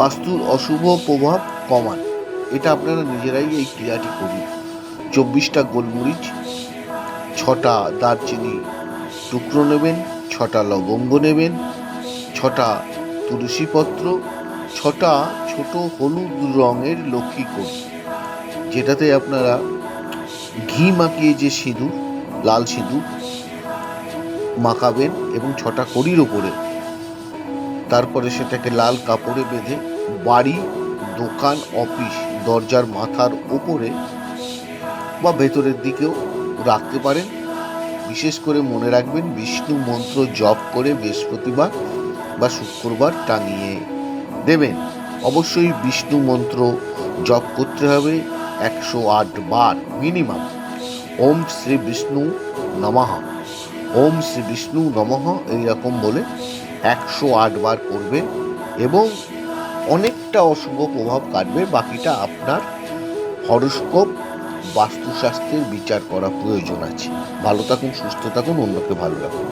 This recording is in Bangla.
বাস্তুর অশুভ প্রভাব কমান। এটা আপনারা নিজেরাই এই ক্রিয়াটি করুন। 24টা গোলমরিচ, 6টা দারচিনি টুকরো নেবেন, 6টা লবঙ্গ নেবেন, 6টা তুলসীপত্র, 6টা ছোট হলুদ রঙের লক্ষ্মী কোণ, যেটাতে আপনারা ঘি মাখিয়ে যে সিঁদুর, লাল সিঁদুর মাখাবেন এবং 6টা কড়ির ওপরে, তারপরে সেটাকে লাল কাপড়ে বেঁধে বাড়ি, দোকান, অফিস দরজার মাথার ওপরে বা ভেতরের দিকেও রাখতে পারেন। বিশেষ করে মনে রাখবেন বিষ্ণু মন্ত্র জপ করে বৃহস্পতিবার বা শুক্রবার টাঙিয়ে দেবেন। অবশ্যই বিষ্ণু মন্ত্র জপ করতে হবে 108 বার মিনিমাম। ওম শ্রী বিষ্ণু নমঃ, ওম শ্রী বিষ্ণু নমঃ এইরকম বলে 108 বার করবেন এবং অনেকটা অশুভ প্রভাব কাটবে। বাকিটা আপনার হরোস্কোপ, বাস্তুশাস্ত্রের বিচার করা প্রয়োজন আছে। ভালো থাকুন, সুস্থ থাকুন, অন্যকে ভালো রাখুন।